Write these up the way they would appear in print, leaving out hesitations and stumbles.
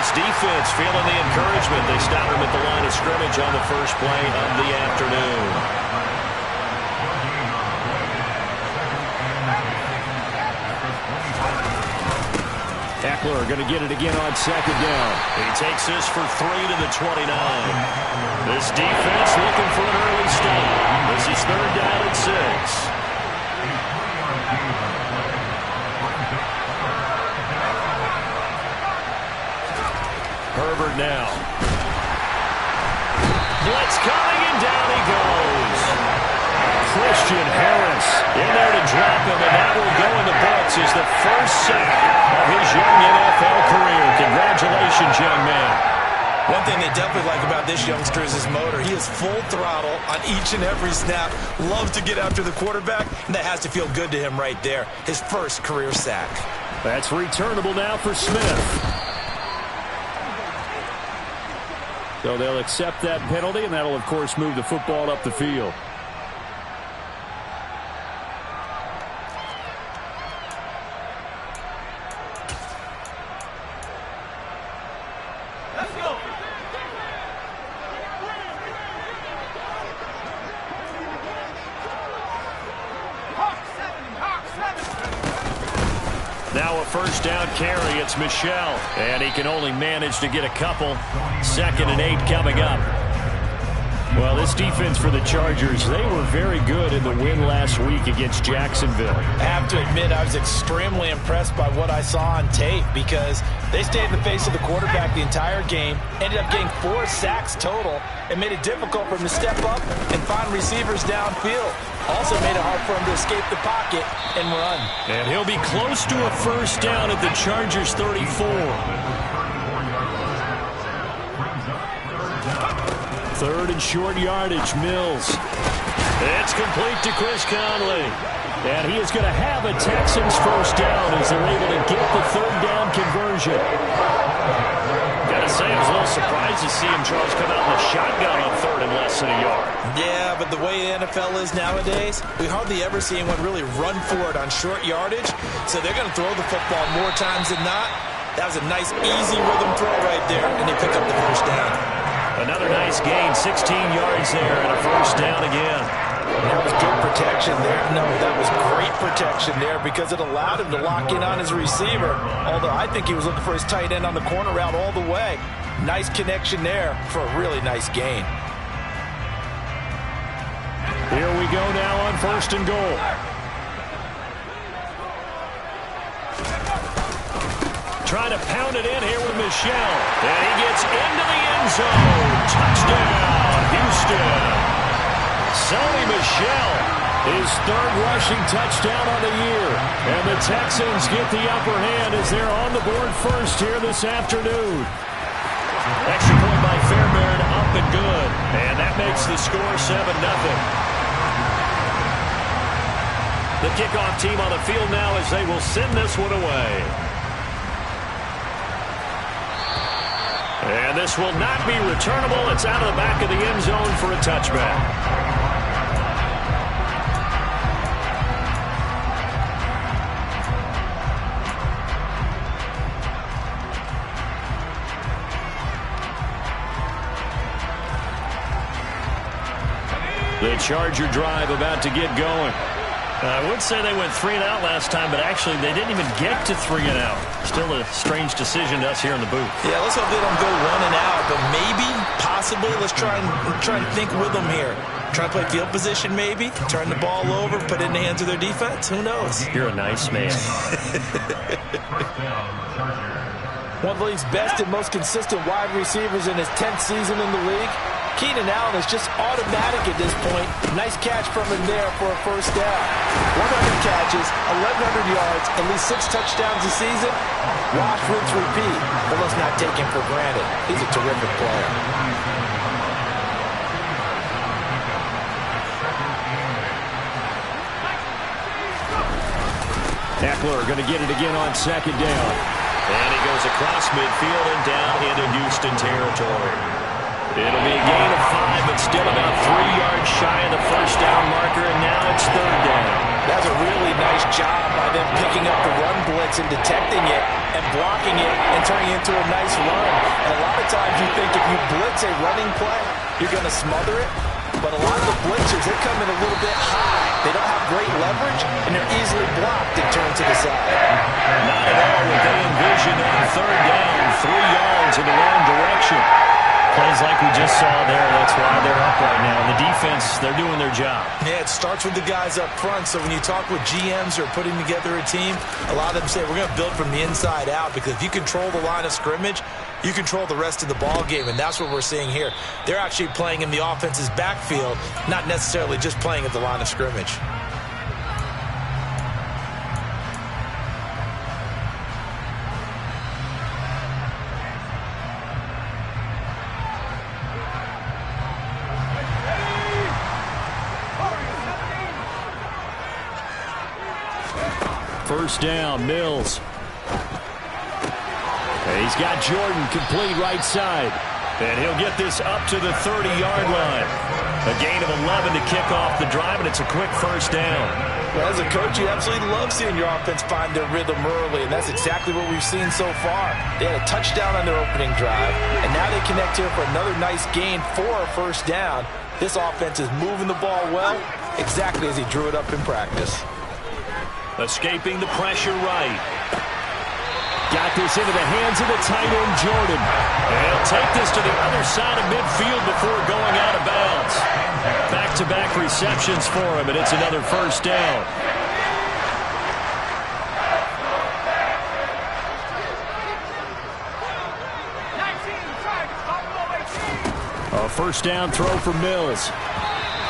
this defense feeling the encouragement. They stop him at the line of scrimmage on the first play of the afternoon. Ekeler going to get it again on second down. He takes this for 3 to the 29. This defense looking for an early stop. This is third down and 6. Herbert now. Blitz coming, and down he goes. Christian Harris in there to drop him, and that will go in the books as the first sack of his young NFL career. Congratulations, young man. One thing they definitely like about this youngster is his motor. He is full throttle on each and every snap. Loves to get after the quarterback, and that has to feel good to him right there. His first career sack. That's returnable now for Smith. So they'll accept that penalty, and that'll, of course, move the football up the field. Let's go. Now a first down carry. It's Michel, and he can only manage to get a couple. 2nd and 8 coming up. Well, this defense for the Chargers, they were very good in the win last week against Jacksonville. I have to admit, I was extremely impressed by what I saw on tape because they stayed in the face of the quarterback the entire game, ended up getting 4 sacks total, and made it difficult for him to step up and find receivers downfield. Also made it hard for him to escape the pocket and run. And he'll be close to a first down at the Chargers 34. 3rd and short yardage, Mills. It's complete to Chris Conley. And he is going to have a Texans first down as they're able to get the 3rd down conversion. Got to say, I was a little surprised to see him, Charles, come out in the shotgun on 3rd and less than a yard. Yeah, but the way the NFL is nowadays, we hardly ever see anyone really run for it on short yardage. So they're going to throw the football more times than not. That was a nice, easy rhythm throw right there, and they pick up the first down. Another nice gain, 16 yards there, and a first down again. That was good protection there. No, that was great protection there because it allowed him to lock in on his receiver. Although I think he was looking for his tight end on the corner route all the way. Nice connection there for a really nice gain. Here we go now on 1st and goal. Trying to pound it in here with Michel. And he gets into the end zone. Touchdown, Houston. Sony Michel, his 3rd rushing touchdown on the year. And the Texans get the upper hand as they're on the board first here this afternoon. Extra point by Fairbairn, up and good. And that makes the score 7-0. The kickoff team on the field now as they will send this one away. And this will not be returnable. It's out of the back of the end zone for a touchback. The Charger drive about to get going. I would say they went 3 and out last time, but actually they didn't even get to 3 and out. Still a strange decision to us here in the booth. Yeah, let's hope they don't go 1 and out, but maybe, possibly, let's try and think with them here. Try to play field position maybe, turn the ball over, put it in the hands of their defense. Who knows? You're a nice man. One of the league's best and most consistent wide receivers in his 10th season in the league. Keenan Allen is just automatic at this point. Nice catch from him there for a first down. 100 catches, 1,100 yards, at least 6 touchdowns a season. Wash, rinse, repeat. But let's not take him for granted. He's a terrific player. Ekeler going to get it again on 2nd down. And he goes across midfield and down into Houston territory. It'll be a gain of 5, but still about 3 yards shy of the first down marker, and now it's 3rd down. That's a really nice job by them picking up the run blitz and detecting it and blocking it and turning it into a nice run. And a lot of times you think if you blitz a running play, you're going to smother it. But a lot of the blitzers, they come in a little bit high. They don't have great leverage, and they're easily blocked and turned to the side. Not at all what they envisioned on third down, 3 yards in the wrong direction. Plays like we just saw there, that's why they're up right now. The defense, they're doing their job. Yeah, it starts with the guys up front. So when you talk with GMs who are putting together a team, a lot of them say we're going to build from the inside out, because if you control the line of scrimmage, you control the rest of the ball game, and that's what we're seeing here. They're actually playing in the offense's backfield, not necessarily just playing at the line of scrimmage. First down, Mills. He's got Jordan complete right side. And he'll get this up to the 30-yard line. A gain of 11 to kick off the drive, and it's a quick first down. Well, as a coach, you absolutely love seeing your offense find their rhythm early, and that's exactly what we've seen so far. They had a touchdown on their opening drive, and now they connect here for another nice gain for a first down. This offense is moving the ball well, exactly as he drew it up in practice. Escaping the pressure right. Got this into the hands of the tight end, Jordan. And he'll take this to the other side of midfield before going out of bounds. Back-to-back receptions for him, and it's another first down. A first down throw for Mills.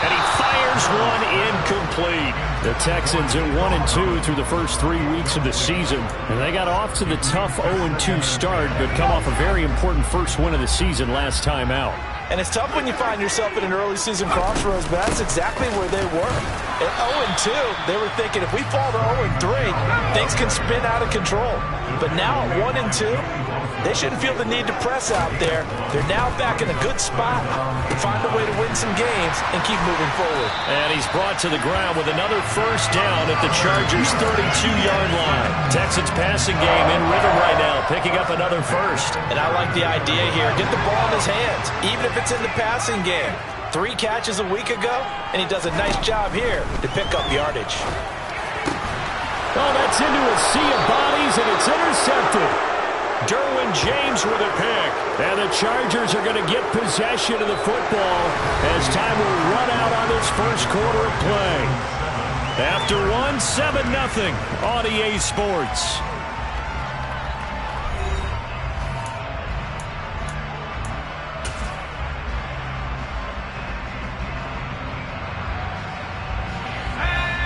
And he fires one incomplete. The Texans at 1-2 through the first 3 weeks of the season. And they got off to the tough 0-2 start, but come off a very important first win of the season last time out. And it's tough when you find yourself in an early season crossroads, but that's exactly where they were. At 0-2, they were thinking if we fall to 0-3, things can spin out of control. But now at 1-2, they shouldn't feel the need to press out there. They're now back in a good spot to find a way to win some games and keep moving forward. And he's brought to the ground with another first down at the Chargers' 32-yard line. Texans passing game in rhythm right now, picking up another first. And I like the idea here. Get the ball in his hands, even if it's in the passing game. 3 catches a week ago, and he does a nice job here to pick up yardage. Oh, that's into a sea of bodies, and it's intercepted. Derwin James with a pick. And the Chargers are going to get possession of the football as time will run out on this first quarter of play. After 7-0 on EA Sports.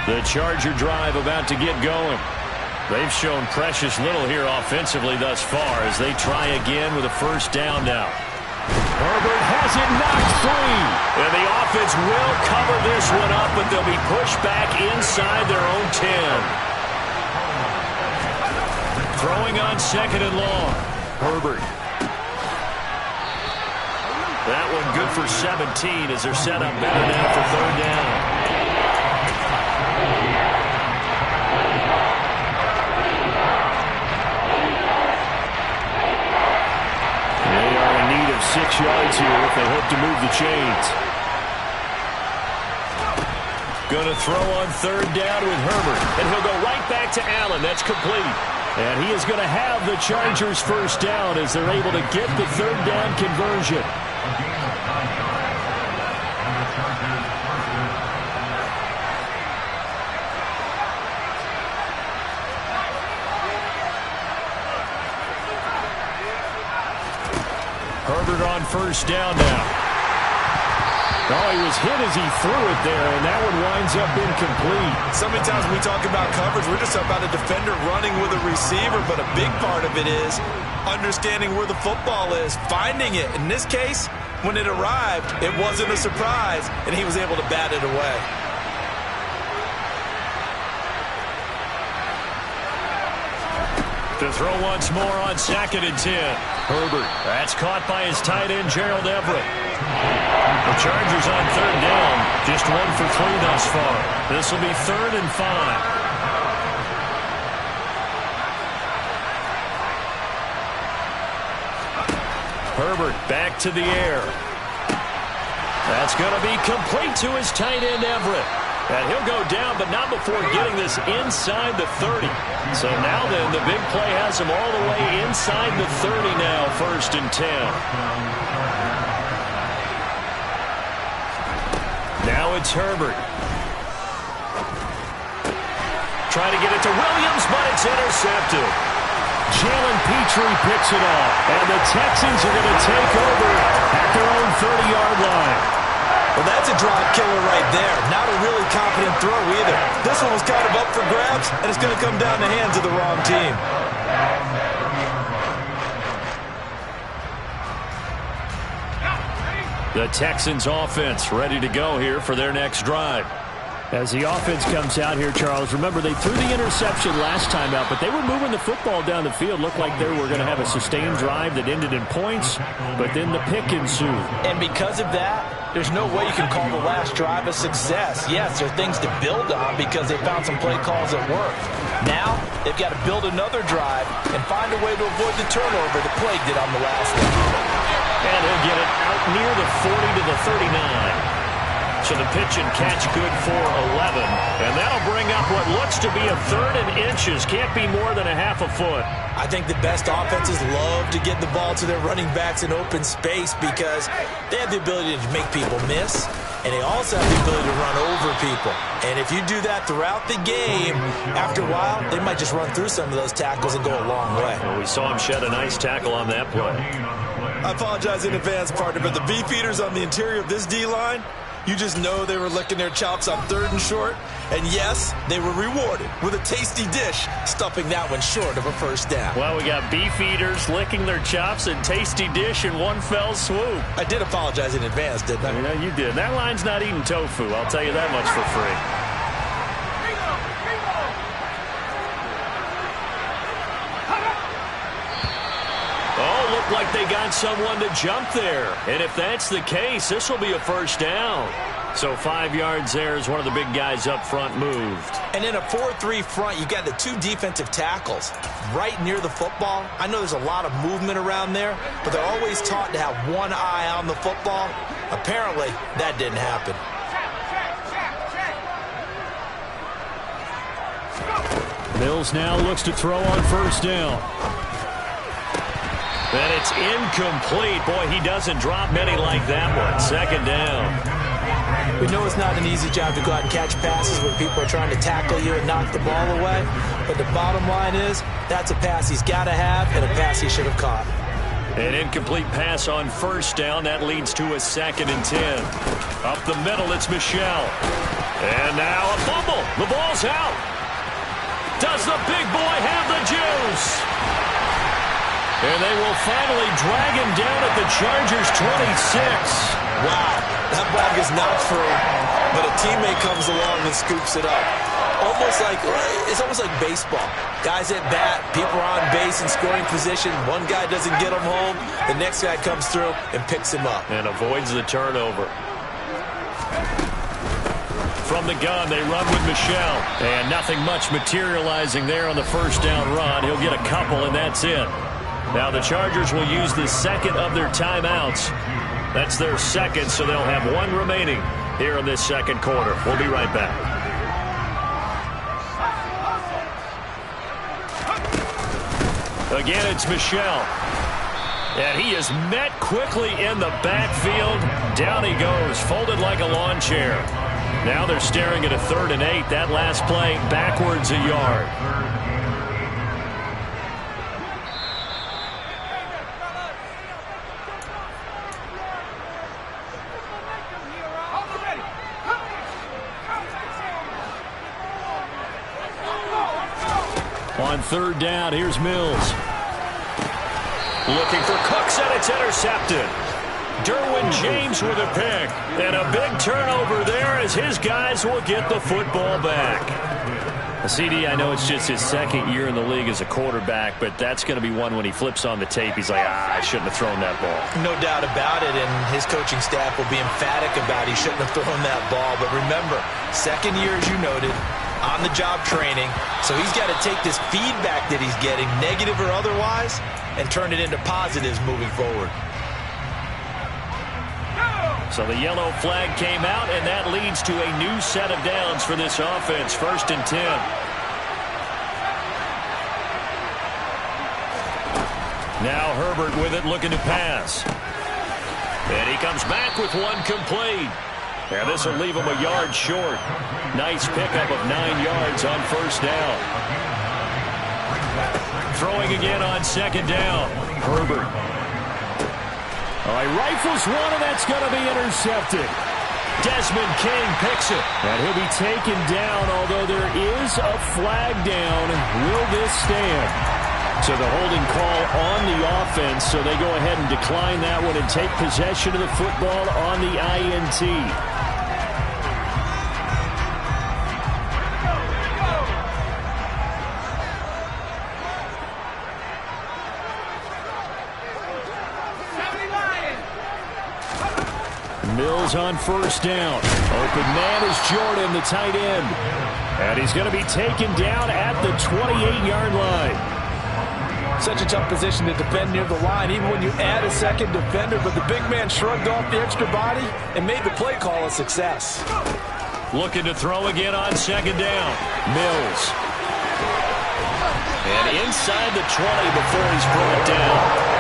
The Charger drive about to get going. They've shown precious little here offensively thus far as they try again with a first down now. Herbert has it knocked free. And the offense will cover this one up, but they'll be pushed back inside their own 10. Throwing on 2nd and long. Herbert. That one good for 17 as they're set up better now for 3rd down. They are in need of 6 yards here if they hope to move the chains. Going to throw on 3rd down with Herbert. And he'll go right back to Allen. That's complete. And he is going to have the Chargers first down as they're able to get the 3rd down conversion. Herbert on first down now. Oh, he was hit as he threw it there, and that one winds up incomplete. So many times when we talk about coverage, we're just about a defender running with a receiver, but a big part of it is understanding where the football is, finding it. In this case, when it arrived, it wasn't a surprise, and he was able to bat it away. To throw once more on 2nd and 10. Herbert. That's caught by his tight end, Gerald Everett. The Chargers on 3rd down. Just 1 for 3 thus far. This will be 3rd and 5. Herbert back to the air. That's going to be complete to his tight end, Everett. And he'll go down, but not before getting this inside the 30. So now then, the big play has him all the way inside the 30 now, 1st and 10. Now it's Herbert. Trying to get it to Williams, but it's intercepted. Jalen Petrie picks it off, and the Texans are going to take over at their own 30-yard line. Well, that's a drive killer right there. Not a really confident throw either. This one was kind of up for grabs, and it's going to come down the hands of the wrong team. The Texans offense ready to go here for their next drive. As the offense comes out here, Charles, remember they threw the interception last time out, but they were moving the football down the field. Looked like they were going to have a sustained drive that ended in points, but then the pick ensued. And because of that, there's no way you can call the last drive a success. Yes, there are things to build on because they found some play calls that worked. Now, they've got to build another drive and find a way to avoid the turnover the plague did on the last one. And he'll get it out near the 40 to the 39. So the pitch and catch good for 11. And that'll bring up what looks to be a 3rd and inches. Can't be more than a half a foot. I think the best offenses love to get the ball to their running backs in open space because they have the ability to make people miss, and they also have the ability to run over people. And if you do that throughout the game, after a while, they might just run through some of those tackles and go a long way. Well, we saw him shed a nice tackle on that play. I apologize in advance, partner, but the beefeaters on the interior of this D-line, you just know they were licking their chops on 3rd and short. And yes, they were rewarded with a tasty dish, stuffing that one short of a 1st down. Well, we got beef eaters licking their chops and tasty dish in one fell swoop. I did apologize in advance, didn't I? Yeah, you did. That line's not eating tofu, I'll tell you that much for free. Like they got someone to jump there. And if that's the case, this will be a 1st down. So 5 yards there as one of the big guys up front moved. And in a 4-3 front, you got the 2 defensive tackles right near the football. I know there's a lot of movement around there, but they're always taught to have one eye on the football. Apparently, that didn't happen. Mills now looks to throw on 1st down. And it's incomplete. Boy, he doesn't drop many like that one. 2nd down. We know it's not an easy job to go out and catch passes when people are trying to tackle you and knock the ball away. But the bottom line is, that's a pass he's got to have and a pass he should have caught. An incomplete pass on 1st down. That leads to a 2nd and 10. Up the middle, it's Michel. And now a fumble. The ball's out. Does the big boy have the juice? And they will finally drag him down at the Chargers' 26. Wow, that ball gets knocked free, but a teammate comes along and scoops it up. It's almost like baseball. Guys at bat, people are on base in scoring position. One guy doesn't get him home. The next guy comes through and picks him up. And avoids the turnover. From the gun, they run with Michel. And nothing much materializing there on the 1st down run. He'll get a couple, and that's it. Now the Chargers will use the 2nd of their timeouts. That's their 2nd, so they'll have 1 remaining here in this 2nd quarter. We'll be right back. Again, it's Michel. And he is met quickly in the backfield. Down he goes, folded like a lawn chair. Now they're staring at a 3rd and 8. That last play, backwards a yard. On 3rd down, here's Mills. Looking for Cooks, and it's intercepted. Derwin James with a pick. And a big turnover there as his guys will get the football back. CD, I know it's just his second year in the league as a quarterback, but that's going to be one when he flips on the tape, he's like, I shouldn't have thrown that ball. No doubt about it, and his coaching staff will be emphatic about he shouldn't have thrown that ball. But remember, second year, as you noted, on-the-job training, so he's got to take this feedback that he's getting, negative or otherwise, and turn it into positives moving forward. So the yellow flag came out, and that leads to a new set of downs for this offense. 1st and 10. Now Herbert with it, looking to pass. And he comes back with one complete. And this will leave him a yard short. Nice pickup of 9 yards on 1st down. Throwing again on 2nd down. Herbert. All right, rifles one, and that's going to be intercepted. Desmond King picks it. And he'll be taken down, although there is a flag down. Will this stand? So the holding call on the offense, so they go ahead and decline that one and take possession of the football on the INT. Mills on 1st down. Open man is Jordan, the tight end. And he's going to be taken down at the 28-yard line. Such a tough position to defend near the line, even when you add a second defender. But the big man shrugged off the extra body and made the play call a success. Looking to throw again on 2nd down. Mills. And inside the 20 before he's brought down.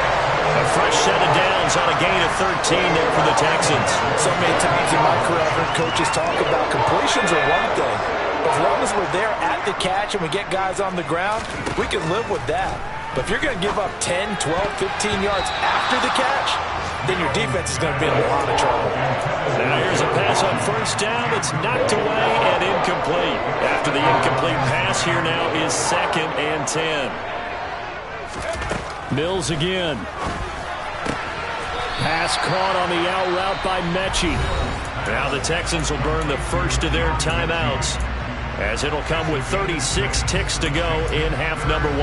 A fresh set of downs on a gain of 13 there for the Texans. So many times in my career, I've heard coaches talk about completions are one thing. As long as we're there at the catch and we get guys on the ground, we can live with that. But if you're going to give up 10, 12, 15 yards after the catch, then your defense is going to be in a lot of trouble. Now here's a pass on 1st down. It's knocked away and incomplete. After the incomplete pass, here now is 2nd and 10. Mills again. Pass caught on the out route by Mechie. Now the Texans will burn the first of their timeouts, as it'll come with 36 ticks to go in half number 1.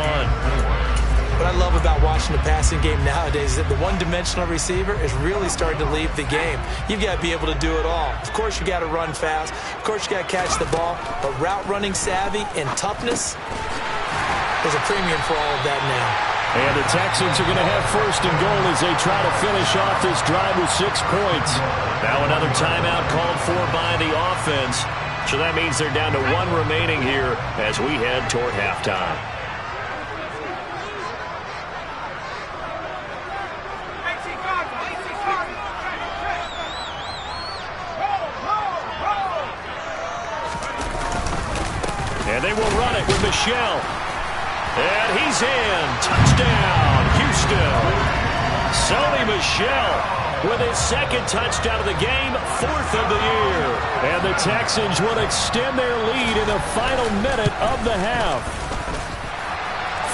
What I love about watching the passing game nowadays is that the one-dimensional receiver is really starting to leave the game. You've got to be able to do it all. Of course, you got to run fast. Of course, you got to catch the ball. But route running savvy and toughness, there's a premium for all of that now. And the Texans are going to have 1st and goal as they try to finish off this drive with 6 points. Now another timeout called for by the offense. So that means they're down to 1 remaining here as we head toward halftime. And they will run it with Michel. And he's in. Touchdown, Houston. Sony Michel with his 2nd touchdown of the game, 4th of the year. And the Texans will extend their lead in the final minute of the half.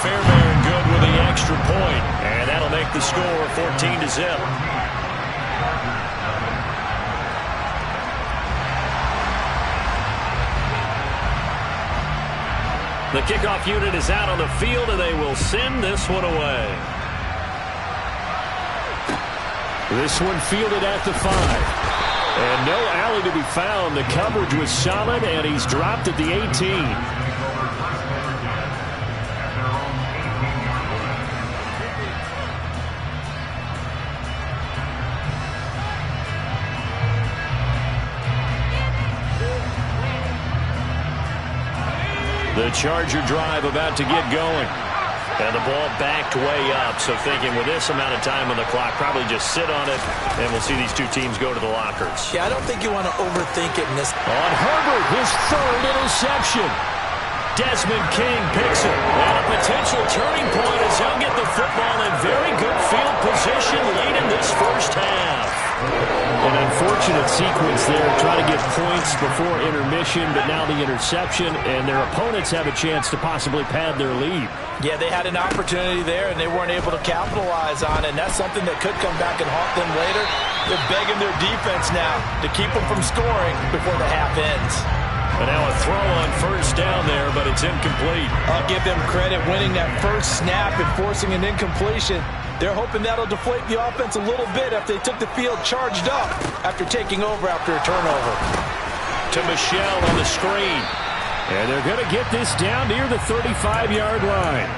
Fairbairn good with the extra point. And that'll make the score 14-0. The kickoff unit is out on the field, and they will send this one away. This one fielded at the 5. And no alley to be found. The coverage was solid, and he's dropped at the 18. The Charger drive about to get going. And the ball backed way up. So thinking with this amount of time on the clock, probably just sit on it, and we'll see these two teams go to the lockers. Yeah, I don't think you want to overthink it in this. On Herbert, his 3rd interception. Desmond King picks it. And a potential turning point as he'll get the football in very good field position late in this first half. An unfortunate sequence there, trying to get points before intermission, but now the interception, and their opponents have a chance to possibly pad their lead. Yeah, they had an opportunity there, and they weren't able to capitalize on it, and that's something that could come back and haunt them later. They're begging their defense now to keep them from scoring before the half ends. And now a throw on first down there, but it's incomplete. I'll give them credit winning that first snap and forcing an incompletion. They're hoping that'll deflate the offense a little bit after they took the field charged up after taking over after a turnover. To Michel on the screen. And they're going to get this down near the 35-yard line.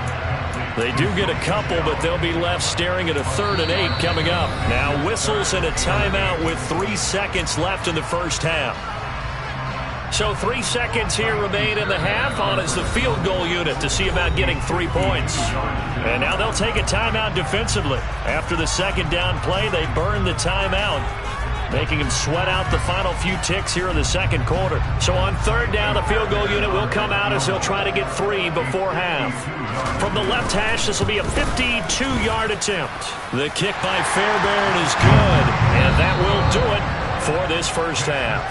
They do get a couple, but they'll be left staring at a 3rd and 8 coming up. Now whistles and a timeout with 3 seconds left in the first half. So 3 seconds here remain in the half on as the field goal unit to see about getting 3 points. And now they'll take a timeout defensively. After the second down play, they burn the timeout, making him sweat out the final few ticks here in the second quarter. So on 3rd down, the field goal unit will come out as they'll try to get 3 before half. From the left hash, this will be a 52-yard attempt. The kick by Fairbairn is good, and that will do it for this first half.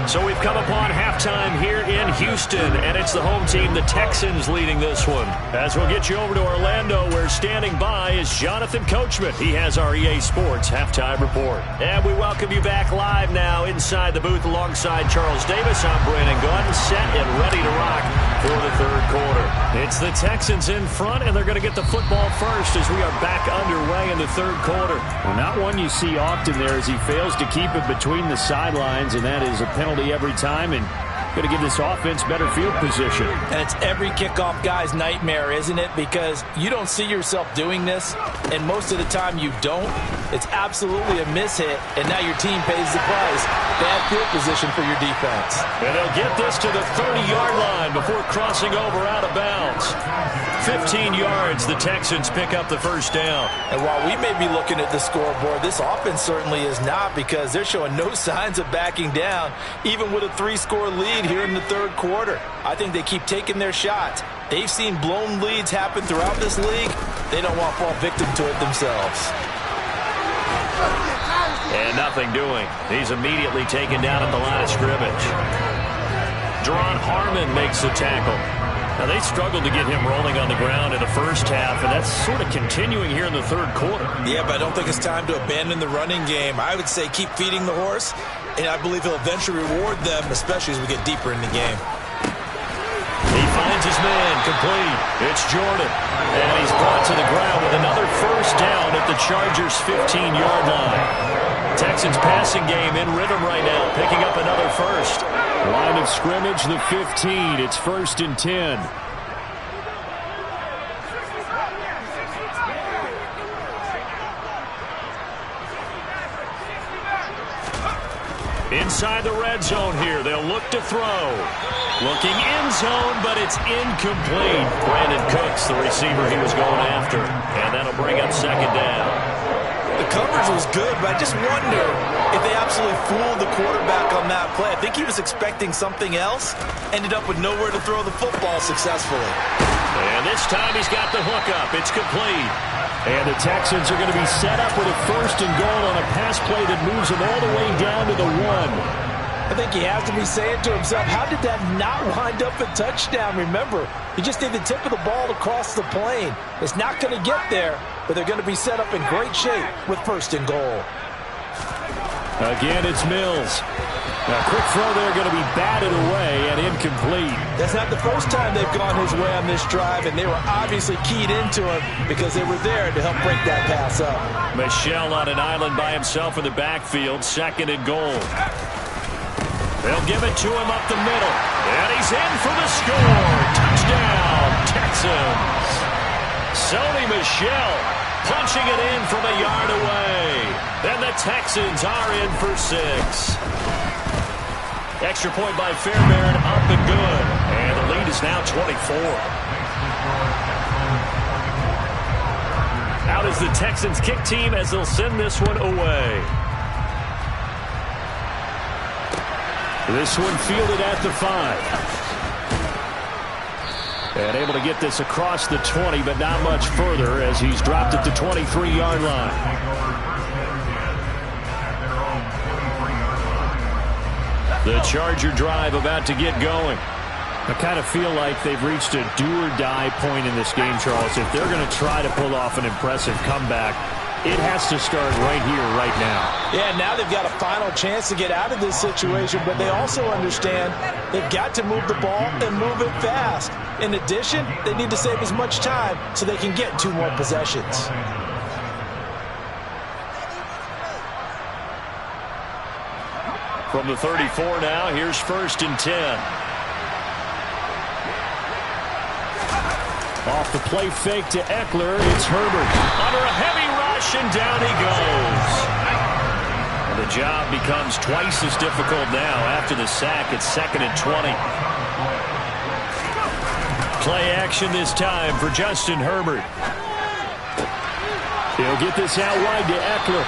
So we've come upon halftime here in Houston, and it's the home team, the Texans, leading this one. As we'll get you over to Orlando, where standing by is Jonathan Coachman. He has our EA Sports halftime report. And we welcome you back live now inside the booth alongside Charles Davis. I'm Brandon Gunn, set and ready to rock for the third quarter. It's the Texans in front, and they're going to get the football first as we are back underway in the third quarter. Well, not one you see often there as he fails to keep it between the sidelines, and that is a penalty every time, and going to give this offense better field position. And it's every kickoff guy's nightmare, isn't it? Because you don't see yourself doing this, and most of the time you don't. It's absolutely a mishit, and now your team pays the price. Bad field position for your defense. And they'll get this to the 30-yard line before crossing over out of bounds. 15 yards, the Texans pick up the first down. And while we may be looking at the scoreboard, this offense certainly is not, because they're showing no signs of backing down, even with a 3-score lead here in the third quarter. I think they keep taking their shots. They've seen blown leads happen throughout this league. They don't want to fall victim to it themselves. And nothing doing. He's immediately taken down at the line of scrimmage. Deron Harmon makes the tackle. Now, they struggled to get him rolling on the ground in the first half, and that's sort of continuing here in the third quarter. Yeah, but I don't think it's time to abandon the running game. I would say keep feeding the horse, and I believe he'll eventually reward them, especially as we get deeper in the game. He finds his man, complete. It's Jordan, and he's brought to the ground with another first down at the Chargers' 15-yard line. Texans passing game in rhythm right now, picking up another first. Line of scrimmage, the 15. It's 1st and 10. Inside the red zone here, they'll look to throw. Looking end zone, but it's incomplete. Brandon Cooks, the receiver he was going after. And that'll bring up second down. The coverage was good, but I just wonder if they absolutely fooled the quarterback on that play. I think he was expecting something else. Ended up with nowhere to throw the football successfully. And this time he's got the hook up. It's complete. And the Texans are going to be set up with a 1st and goal on a pass play that moves them all the way down to the 1. I think he has to be saying to himself, how did that not wind up a touchdown? Remember, he just did the tip of the ball across the plane. It's not going to get there, but they're going to be set up in great shape with 1st and goal. Again, it's Mills. A quick throw there, going to be batted away and incomplete. That's not the first time they've gone his way on this drive, and they were obviously keyed into him because they were there to help break that pass up. Michel on an island by himself in the backfield, 2nd and goal. They'll give it to him up the middle. And he's in for the score. Touchdown, Texans. Sony Michel punching it in from a yard away. And the Texans are in for 6. Extra point by Fairbairn, up and good. And the lead is now 24. Out is the Texans kick team as they'll send this one away. This one fielded at the 5. And able to get this across the 20, but not much further as he's dropped at the 23-yard line. The Charger drive about to get going. I kind of feel like they've reached a do-or-die point in this game, Charles. If they're going to try to pull off an impressive comeback, It has to start right here, right now. Yeah, now they've got a final chance to get out of this situation, but they also understand they've got to move the ball and move it fast. In addition, they need to save as much time so they can get 2 more possessions. From the 34 now, here's 1st and 10. Off the play fake to Eckler, it's Herbert. Under a heavy rush, and down he goes. And the job becomes twice as difficult now after the sack. It's 2nd and 20. Play action this time for Justin Herbert. He'll get this out wide to Eckler.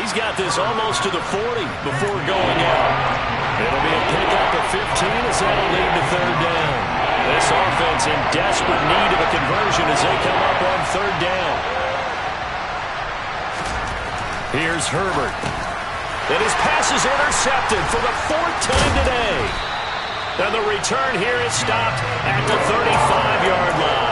He's got this almost to the 40 before going out. It'll be a pickup of 15 as that'll lead to 3rd down. This offense in desperate need of a conversion as they come up on 3rd down. Here's Herbert. And his pass is intercepted for the 4th time today. And the return here is stopped at the 35-yard line.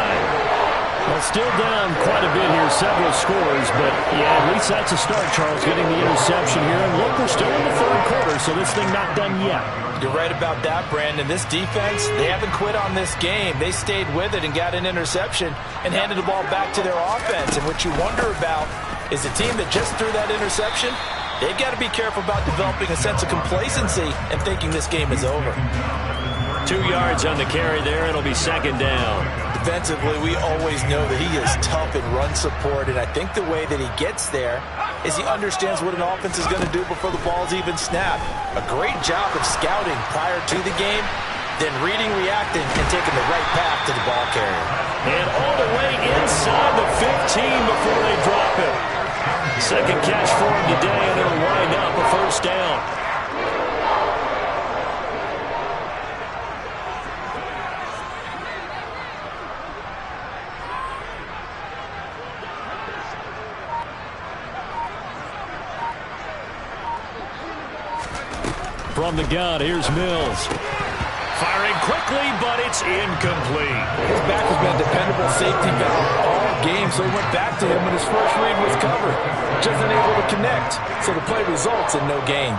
Well, still down quite a bit here, several scores, but yeah, at least that's a start, Charles, getting the interception here. And look, we're still in the 3rd quarter, so this thing not done yet. You're right about that, Brandon. This defense, they haven't quit on this game. They stayed with it and got an interception and handed the ball back to their offense. And what you wonder about is the team that just threw that interception, they've got to be careful about developing a sense of complacency and thinking this game is over. 2 yards on the carry there. It'll be 2nd down. Defensively, we always know that he is tough in run support, and I think the way that he gets there is he understands what an offense is going to do before the ball's even snapped. A great job of scouting prior to the game, then reading, reacting, and taking the right path to the ball carrier. And all the way inside the 15 before they drop him. 2nd catch for him today, and it'll wind up a 1st down. From the gun, here's Mills. Firing quickly, but it's incomplete. His back has been a dependable safety valve all game, so he went back to him when his first read was covered. Just unable to connect, so the play results in no gain.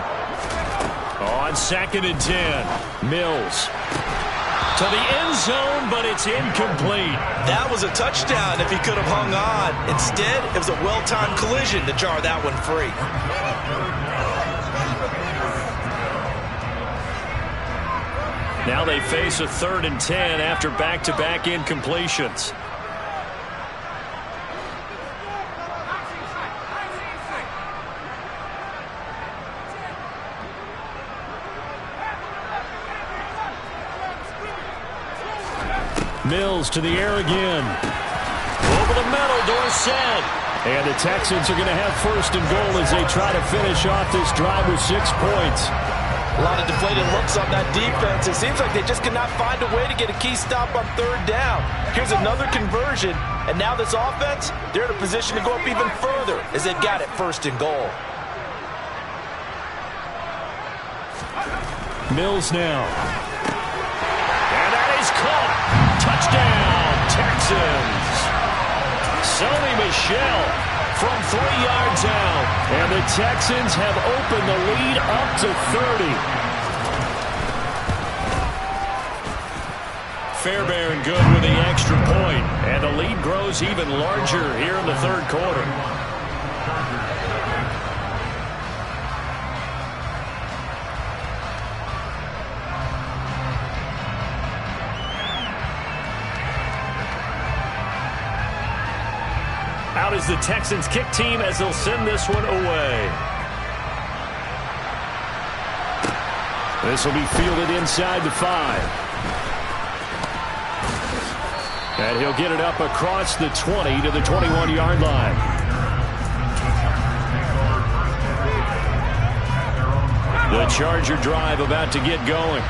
On 2nd and 10, Mills. To the end zone, but it's incomplete. That was a touchdown if he could have hung on. Instead, it was a well-timed collision to jar that one free. Now they face a 3rd and 10 after back-to-back incompletions. Mills to the air again. Over the middle, Dorsett. And the Texans are going to have 1st and goal as they try to finish off this drive with 6 points. A lot of deflated looks on that defense. It seems like they just cannot find a way to get a key stop on 3rd down. Here's another conversion, and now this offense, they're in a position to go up even further as they've got it 1st and goal. Mills now. And that is caught. Touchdown, Texans. Sony Michel from 3 yards out. And the Texans have opened the lead up to 30. Fairbairn good with the extra point. And the lead grows even larger here in the 3rd quarter. Out is the Texans kick team as they'll send this one away. This will be fielded inside the 5. And he'll get it up across the 20 to the 21-yard line. The Charger drive about to get going.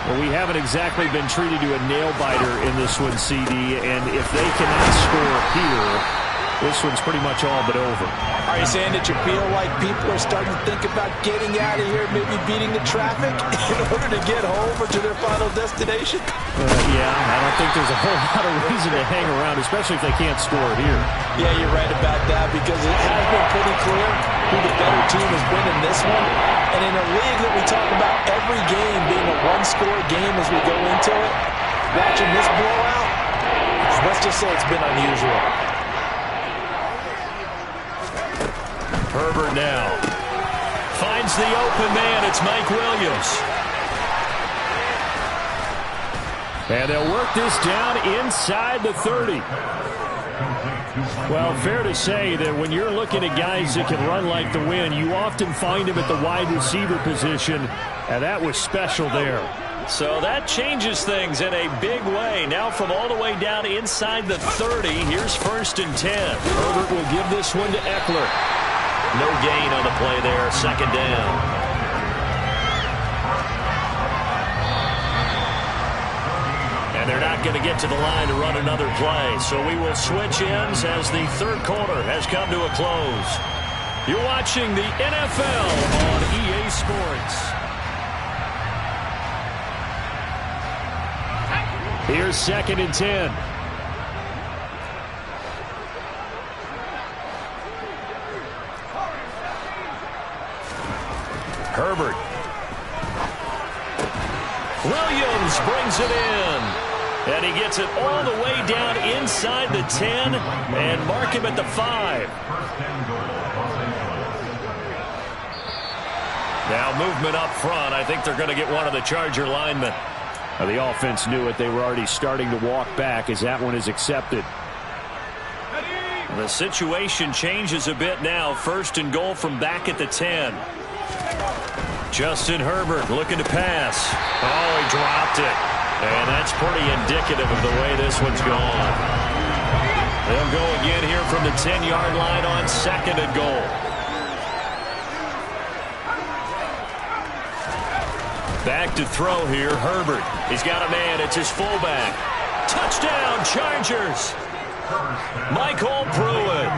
Well, we haven't exactly been treated to a nail-biter in this one, CD, and if they cannot score here, this one's pretty much all but over. Are you saying that you feel like people are starting to think about getting out of here, maybe beating the traffic in order to get home or to their final destination? Yeah, I don't think there's a whole lot of reason to hang around, especially if they can't score here. Yeah, you're right about that, because it has been pretty clear who the better team has been in this one. And in a league that we talk about every game being a one-score game as we go into it, watching this blowout, let's just say it's been unusual. Herbert now finds the open man. It's Mike Williams. And they'll work this down inside the 30. Well, fair to say that when you're looking at guys that can run like the wind, you often find them at the wide receiver position, and that was special there. So that changes things in a big way. Now from all the way down inside the 30, here's 1st and 10. Herbert will give this one to Eckler. No gain on the play there, 2nd down. And they're not going to get to the line to run another play. So we will switch ends as the 3rd quarter has come to a close. You're watching the NFL on EA Sports. Here's 2nd and 10. Herbert. Williams brings it in. And he gets it all the way down inside the 10 and mark him at the 5. Now movement up front. I think they're going to get one of the Charger linemen. The offense knew it. They were already starting to walk back as that one is accepted. The situation changes a bit now. 1st and goal from back at the 10. Justin Herbert looking to pass. Oh, he dropped it. And that's pretty indicative of the way this one's gone. They'll go again here from the 10-yard line on 2nd and goal. Back to throw here, Herbert. He's got a man. It's his fullback. Touchdown, Chargers. Michael Pruitt,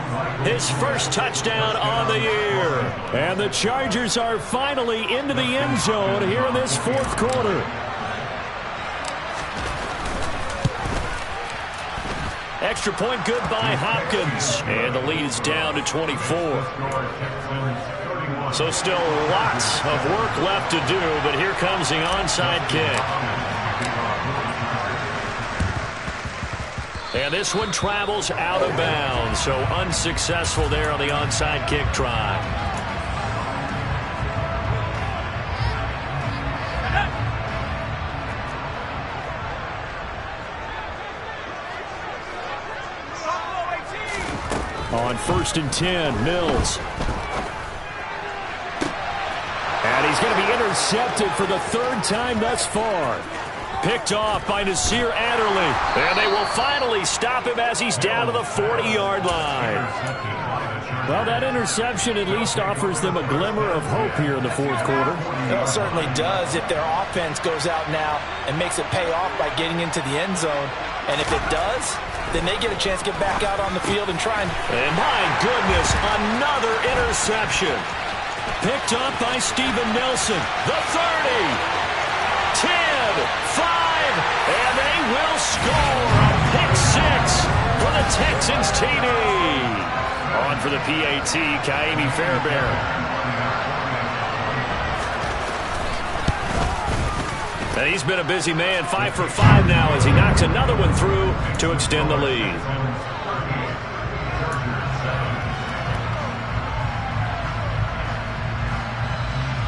his 1st touchdown on the year. And the Chargers are finally into the end zone here in this 4th quarter. Extra point good by Hopkins. And the lead is down to 24. So still lots of work left to do, but here comes the onside kick. And this one travels out of bounds, so unsuccessful there on the onside kick try. On 1st and 10, Mills. And he's going to be intercepted for the 3rd time thus far. Picked off by Nasir Adderley. And they will finally stop him as he's down to the 40-yard line. Well, that interception at least offers them a glimmer of hope here in the 4th quarter. It certainly does if their offense goes out now and makes it pay off by getting into the end zone. And if it does, then they get a chance to get back out on the field and try and my goodness, another interception. Picked up by Steven Nelson. The 30, 10, 5, and they will score a pick 6 for the Texans TD. On for the PAT, Kaimi Fairbairn. And he's been a busy man, 5 for 5 now as he knocks another one through to extend the lead.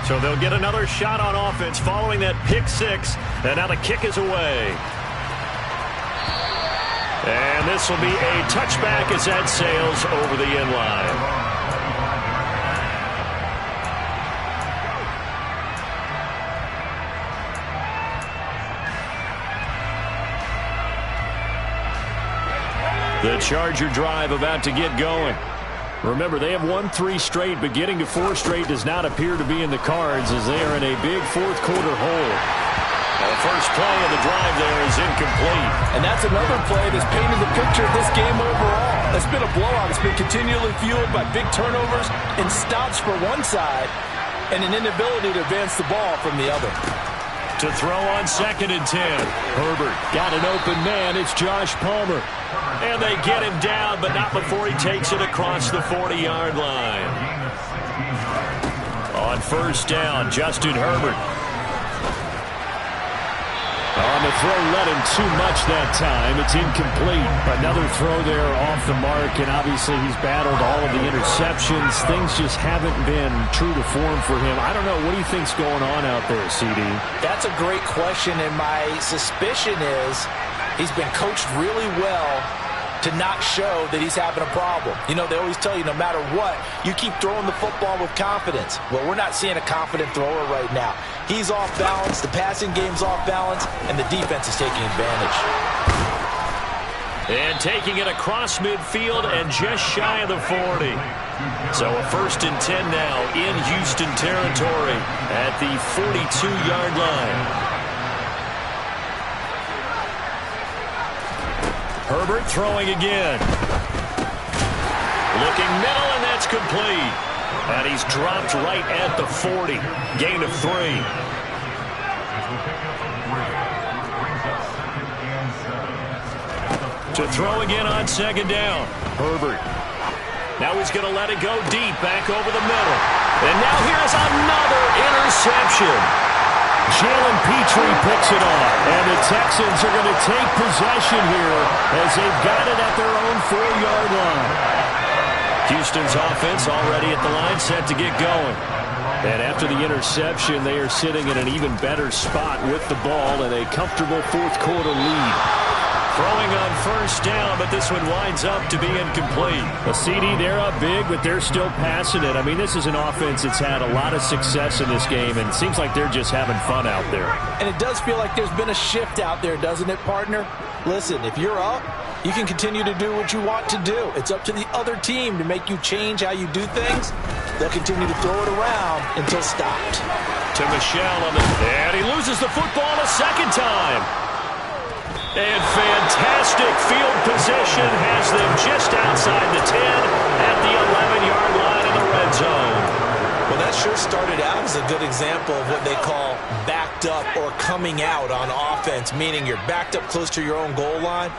So they'll get another shot on offense following that pick 6, and now the kick is away. And this will be a touchback as that sails over the end line. The Charger drive about to get going. Remember, they have won 3 straight, but getting to 4 straight does not appear to be in the cards as they are in a big 4th quarter hole. The first play of the drive there is incomplete. And that's another play that's painted the picture of this game overall. It's been a blowout. It's been continually fueled by big turnovers and stops for one side and an inability to advance the ball from the other. To throw on 2nd and 10. Herbert got an open man. It's Josh Palmer. And they get him down, but not before he takes it across the 40-yard line. On 1st down, Justin Herbert. On the throw, led him too much that time. It's incomplete. Another throw there off the mark, and obviously he's battled all of the interceptions. Things just haven't been true to form for him. I don't know. What do you think's going on out there, CD? That's a great question, and my suspicion is he's been coached really well to not show that he's having a problem. You know, they always tell you no matter what, you keep throwing the football with confidence. Well, we're not seeing a confident thrower right now. He's off balance, the passing game's off balance, and the defense is taking advantage. And taking it across midfield and just shy of the 40. So a 1st and 10 now in Houston territory at the 42-yard line. Herbert throwing again. Looking middle, and that's complete. And he's dropped right at the 40. Gain of 3. To throw again on 2nd down. Herbert. Now he's going to let it go deep, back over the middle. And now here's another interception. Jalen Petrie picks it off, and the Texans are going to take possession here as they've got it at their own 4-yard line. Houston's offense already at the line, set to get going. And after the interception, they are sitting in an even better spot with the ball and a comfortable 4th quarter lead. Throwing on 1st down, but this one winds up to be incomplete. A CD, they're up big, but they're still passing it. I mean, this is an offense that's had a lot of success in this game, and it seems like they're just having fun out there. And it does feel like there's been a shift out there, doesn't it, partner? Listen, if you're up, you can continue to do what you want to do. It's up to the other team to make you change how you do things. They'll continue to throw it around until stopped. To Michel, and he loses the football a 2nd time. And fantastic field position has them just outside the 10 at the 11-yard line in the red zone. Well, that sure started out as a good example of what they call backed up or coming out on offense, meaning you're backed up close to your own goal line.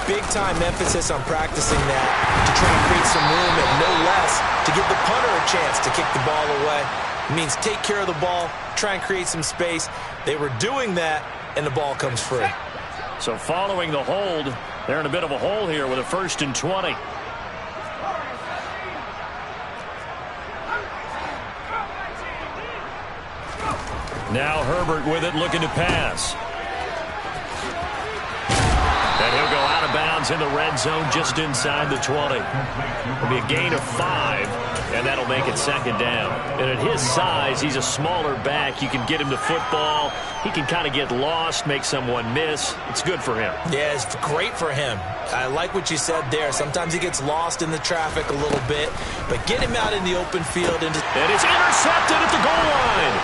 Big-time emphasis on practicing that to try and create some room and no less to give the punter a chance to kick the ball away. It means take care of the ball, try and create some space. They were doing that, and the ball comes free. So following the hold, they're in a bit of a hole here with a 1st and 20. Now Herbert with it, looking to pass. And he'll go out of bounds in the red zone just inside the 20. It'll be a gain of 5, and that'll make it 2nd down. And at his size, he's a smaller back. You can get him the football. He can kind of get lost, make someone miss. It's good for him. Yeah, it's great for him. I like what you said there. Sometimes he gets lost in the traffic a little bit, but get him out in the open field. And it's intercepted at the goal line.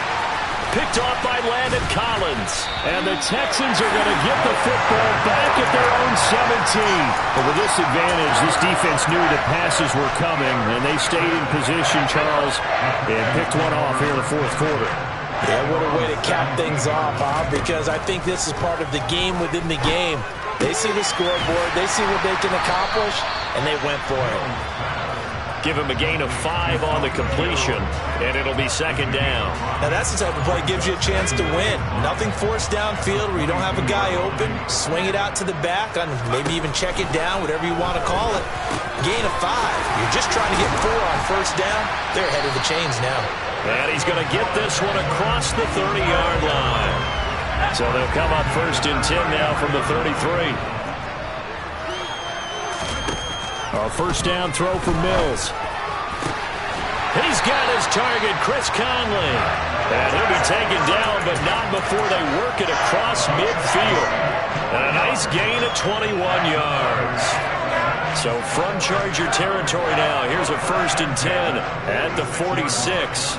Picked off by Landon Collins. And the Texans are going to get the football back at their own 17. But with this advantage, this defense knew the passes were coming, and they stayed in position, Charles, and picked one off here in the 4th quarter. Yeah, what a way to cap things off, huh? Because I think this is part of the game within the game. They see the scoreboard, they see what they can accomplish, and they went for it. Give him a gain of 5 on the completion, and it'll be 2nd down. Now that's the type of play that gives you a chance to win. Nothing forced downfield where you don't have a guy open. Swing it out to the back, and maybe even check it down, whatever you want to call it. Gain of 5. You're just trying to get 4 on 1st down. They're ahead of the chains now. And he's going to get this one across the 30-yard line. So they'll come up 1st and 10 now from the 33. A 1st down throw for Mills. He's got his target, Chris Conley. And he'll be taken down, but not before they work it across midfield. And a nice gain of 21 yards. So from Charger territory now, here's a 1st and 10 at the 46.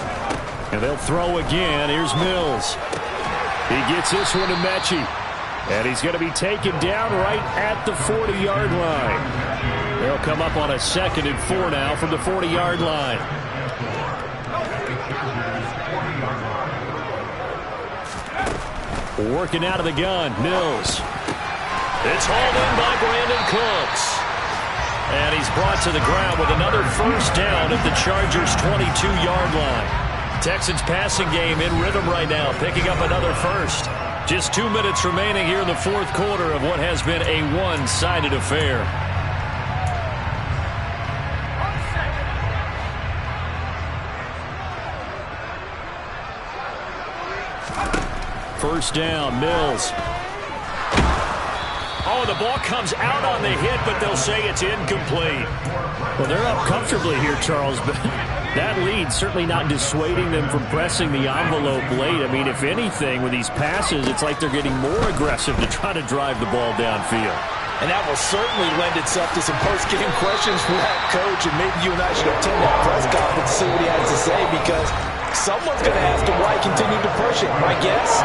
And they'll throw again. Here's Mills. He gets this one to Mechie. And he's going to be taken down right at the 40-yard line. They'll come up on a 2nd and 4 now from the 40-yard line. Working out of the gun, Mills. It's hauled in by Brandon Cooks. And he's brought to the ground with another first down at the Chargers' 22-yard line. Texans passing game in rhythm right now, picking up another first. Just 2 minutes remaining here in the fourth quarter of what has been a one-sided affair. First down, Mills. Oh, the ball comes out on the hit, but they'll say it's incomplete. Well, they're up comfortably here, Charles, but that lead certainly not dissuading them from pressing the envelope late. I mean, if anything, with these passes, it's like they're getting more aggressive to try to drive the ball downfield. And that will certainly lend itself to some post-game questions from that coach, and maybe you and I should attend that press conference to see what he has to say, because someone's going to ask him why he continued to push it. My guess,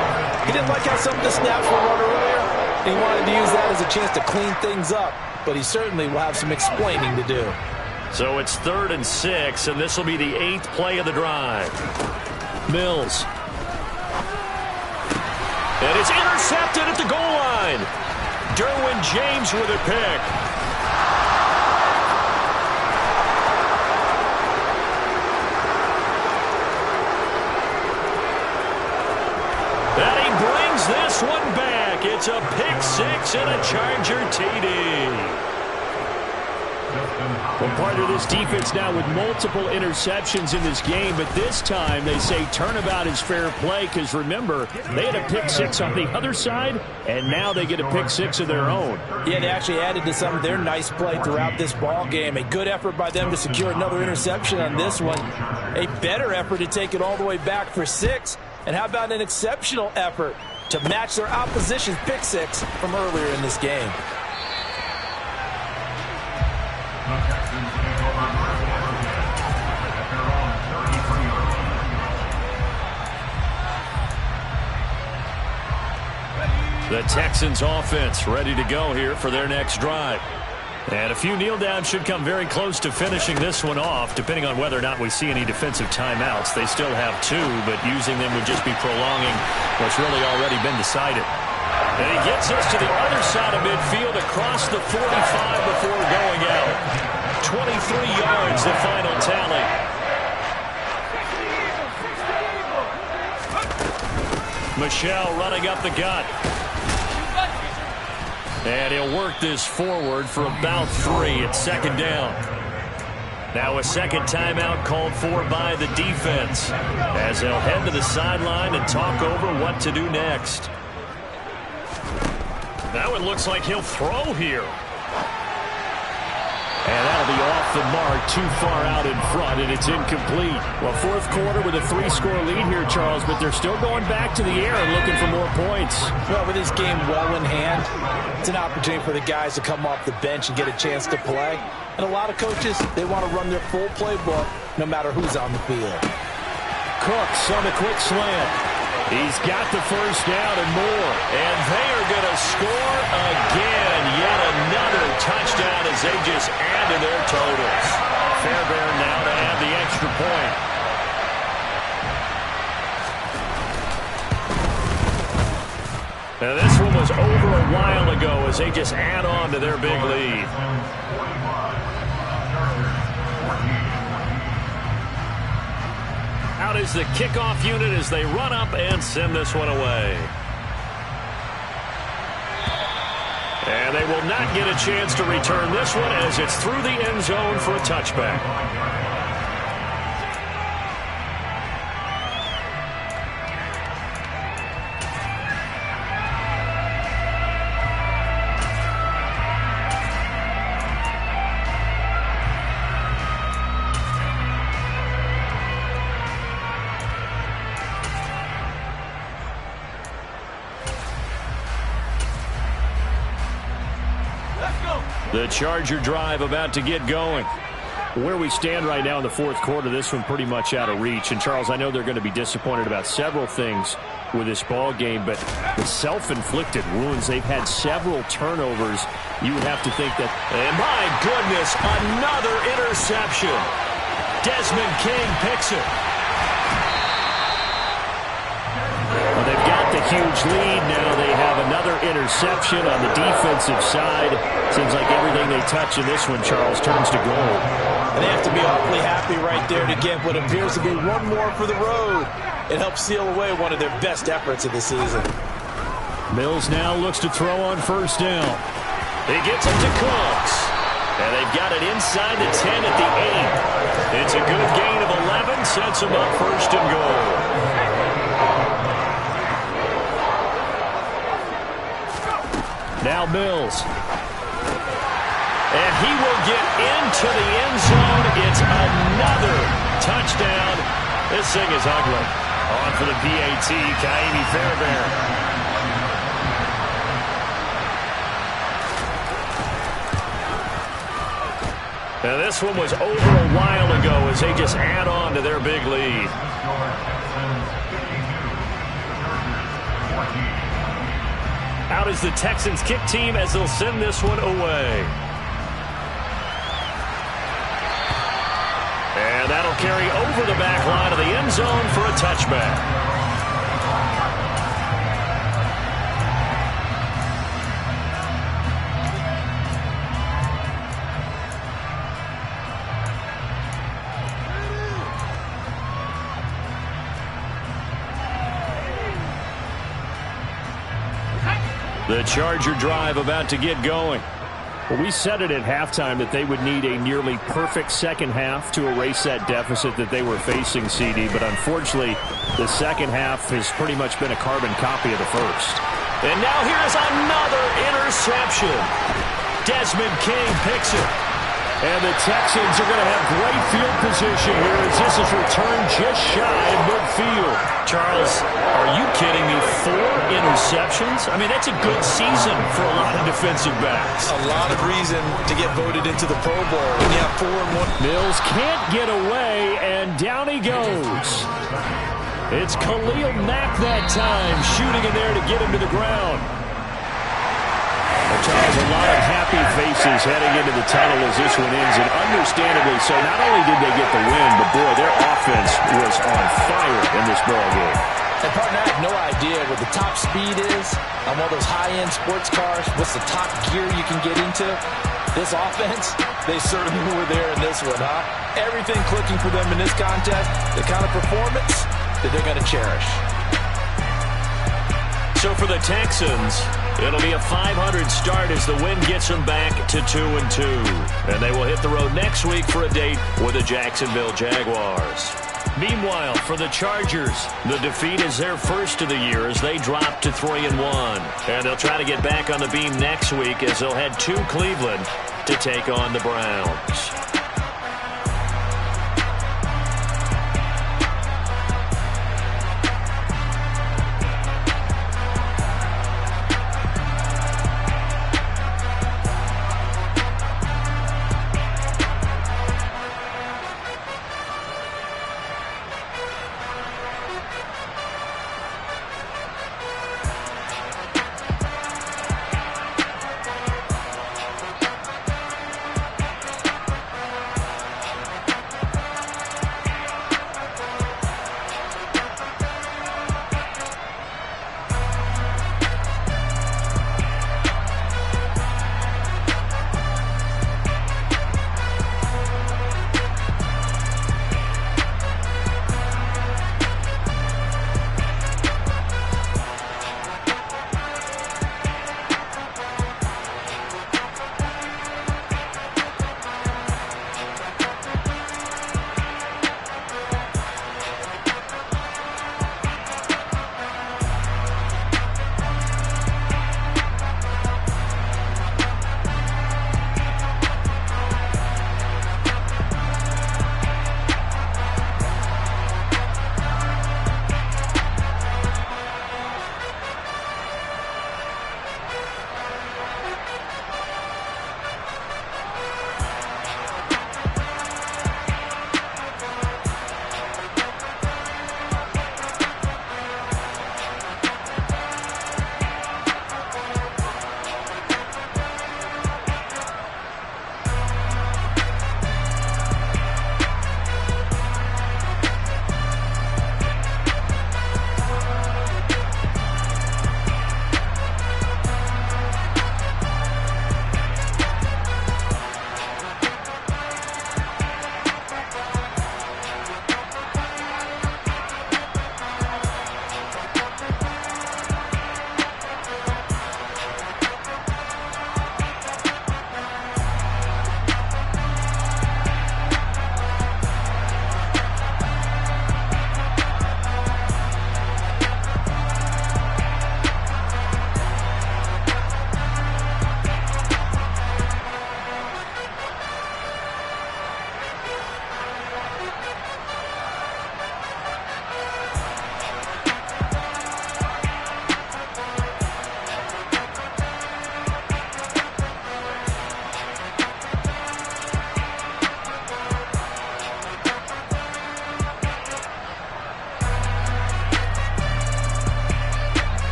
he didn't like how some of the snaps were run earlier, and he wanted to use that as a chance to clean things up, but he certainly will have some explaining to do. So it's 3rd and 6, and this will be the 8th play of the drive. Mills. And it's intercepted at the goal line. Derwin James with a pick. And he brings this one back. It's a pick 6 and a Charger TD. Well, part of this defense now with multiple interceptions in this game, but this time they say turnabout is fair play because, remember, they had a pick 6 on the other side, and now they get a pick 6 of their own. Yeah, they actually added to some of their nice play throughout this ball game. A good effort by them to secure another interception on this one. A better effort to take it all the way back for 6. And how about an exceptional effort to match their opposition's pick 6 from earlier in this game? The Texans offense ready to go here for their next drive. And a few kneel downs should come very close to finishing this one off, depending on whether or not we see any defensive timeouts. They still have 2, but using them would just be prolonging what's really already been decided. And he gets us to the other side of midfield across the 45 before going out. 23 yards, the final tally. Michel running up the gut. And he'll work this forward for about 3 at 2nd down. Now a second timeout called for by the defense as they'll head to the sideline and talk over what to do next. Now it looks like he'll throw here. And that'll be off the mark, too far out in front, and it's incomplete. Well, fourth quarter with a 3-score lead here, Charles, but they're still going back to the air and looking for more points. Well, with this game well in hand, it's an opportunity for the guys to come off the bench and get a chance to play. And a lot of coaches, they want to run their full playbook no matter who's on the field. Cooks on the quick slant. He's got the first down and more. And they are going to score again. Yet another touchdown as they just add to their totals. Fairbairn now to add the extra point. Now this one was over a while ago as they just add on to their big lead. Out is the kickoff unit as they run up and send this one away. And they will not get a chance to return this one as it's through the end zone for a touchback. The Charger drive about to get going. Where we stand right now in the fourth quarter, this one pretty much out of reach. And, Charles, I know they're going to be disappointed about several things with this ball game, but the self-inflicted wounds, they've had several turnovers. You would have to think that... And, my goodness, another interception. Desmond King picks it. Well, they've got the huge lead. Now they have another interception on the defensive side. Seems like everything they touch in this one, Charles, turns to gold. And they have to be awfully happy right there to get what appears to be one more for the road. It helps seal away one of their best efforts of the season. Mills now looks to throw on first down. He gets it to Cooks. And they've got it inside the 10 at the 8. It's a good gain of 11. Sets them up first and goal. Now Mills. And he will get into the end zone. It's another touchdown. This thing is ugly. On for the PAT, Ka'imi Fairbairn. Now this one was over a while ago as they just add on to their big lead. Out is the Texans kick team as they'll send this one away. And that'll carry over the back line of the end zone for a touchback. The Charger drive about to get going. Well, we said it at halftime that they would need a nearly perfect second half to erase that deficit that they were facing, CD. But unfortunately, the second half has pretty much been a carbon copy of the first. And now here's another interception. Desmond King picks it. And the Texans are going to have great field position here as this is returned just shy of midfield. Charles, are you kidding me? 4 interceptions? I mean, that's a good season for a lot of defensive backs. A lot of reason to get voted into the Pro Bowl when you have 4 and 1. Mills can't get away, and down he goes. It's Khalil Mack that time, shooting in there to get him to the ground. Charles, a lot of happy faces heading into the tunnel as this one ends, and understandably so. Not only did they get the win, but boy, their offense was on fire in this ball game. And partner, I have no idea what the top speed is on one of those high-end sports cars. What's the top gear you can get into? This offense, they certainly were there in this one, huh? Everything clicking for them in this contest, the kind of performance that they're going to cherish. So for the Texans, it'll be a 500 start as the win gets them back to 2-2. And they will hit the road next week for a date with the Jacksonville Jaguars. Meanwhile, for the Chargers, the defeat is their first of the year as they drop to 3-1. And they'll try to get back on the beam next week as they'll head to Cleveland to take on the Browns.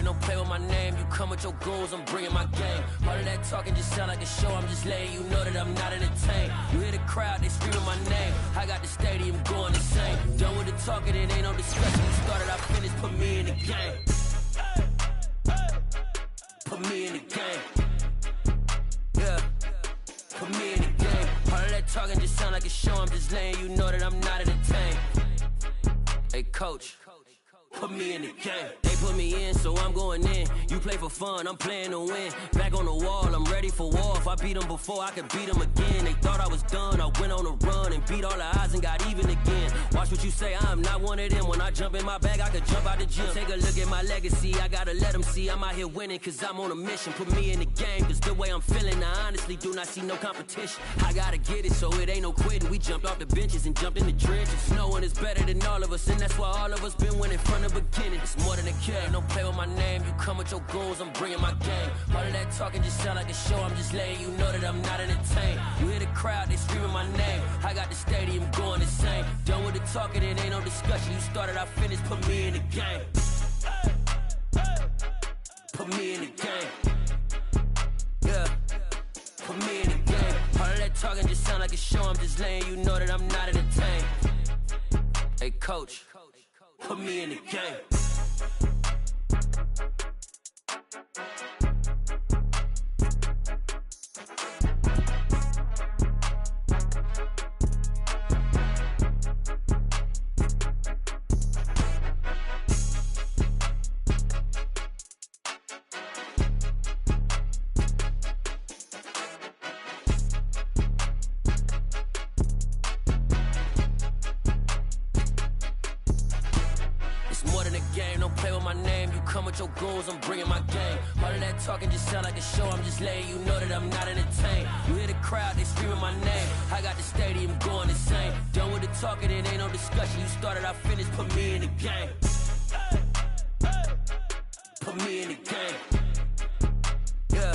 game, don't play with my name. You come with your goons, I'm bringing my game. All of that talking just sound like a show, I'm just letting you know that I'm not entertained. You hear the crowd, they screaming my name. I got the stadium going insane. Done with the talking, it ain't no discussion. You started, I finished, put me in the game. Put me in the game. Yeah, put me in the game. All of that talking just sound like a show, I'm just letting you know that I'm not entertained. Hey, coach, put me in the game. They put me in, so I'm going in. You play for fun, I'm playing to win. Back on the wall, I'm ready for war. If I beat them before, I could beat them again. They thought I was done, I went on a run and beat all the odds and got even again. Watch what you say, I'm not one of them. When I jump in my bag, I could jump out the gym. Take a look at my legacy, I gotta let them see I'm out here winning, cause I'm on a mission. Put me in the game, cause the way I'm feeling, I honestly do not see no competition. I gotta get it, so it ain't no quitting. We jumped off the benches and jumped in the trenches. No one is better than all of us, and that's why all of us been winning from the beginning. It's more than a game, don't play with my name. You come with your goons, I'm bringing my game. All of that talking just sound like a show, I'm just letting you know that I'm not entertained. You hear the crowd, they screaming my name. I got the stadium going insane. Done with the talking, it ain't no discussion. You started, I finished, put me in the game. Put me in the game. Yeah, put me in the game. All of that talking just sound like a show, I'm just letting you know that I'm not entertained. Hey, coach, put me in the game. Your goals, I'm bringing my game. All of that talking just sound like a show, I'm just letting you know that I'm not entertained. You hear the crowd, they screaming my name. I got the stadium going insane. Done with the talking, it ain't no discussion. You started, I finished, put me in the game. Put me in the game. Yeah,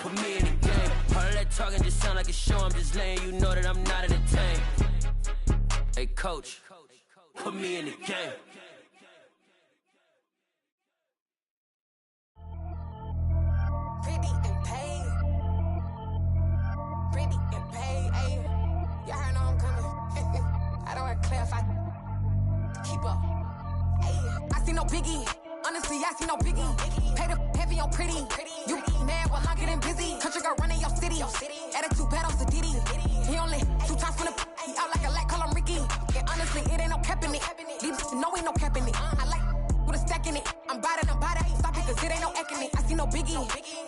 put me in the game. All of that talking just sound like a show, I'm just letting you know that I'm not entertained. Hey, coach, put me in the game. Pretty and paid. Pretty and paid, ayy. Y'all heard know I'm coming. I don't want to clarify. Keep up. Ayy. I see no biggie. Honestly, I see no biggie. Pay the heavy on pretty. You mad while I'm getting busy. Country girl running your city. Attitude bad on Sadidi. He only 2 times from the he out like a lack, call him Ricky. And honestly, it ain't no cap in it. These know ain't no cap in it. I like with a stack in it. I'm about it. Stop it, cause it ain't no acting it. I see no biggie.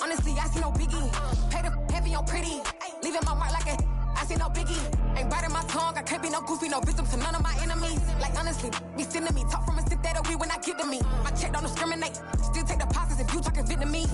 Honestly, I see no biggie. Pay the heavy on pretty. Leaving my mark like a I see no biggie. Ain't biting my tongue. I can't be no goofy, no victim to none of my enemies. Like honestly, be sending me talk from a sip that we when I get to me. My check don't discriminate. Still take deposits if you talking Vietnamese.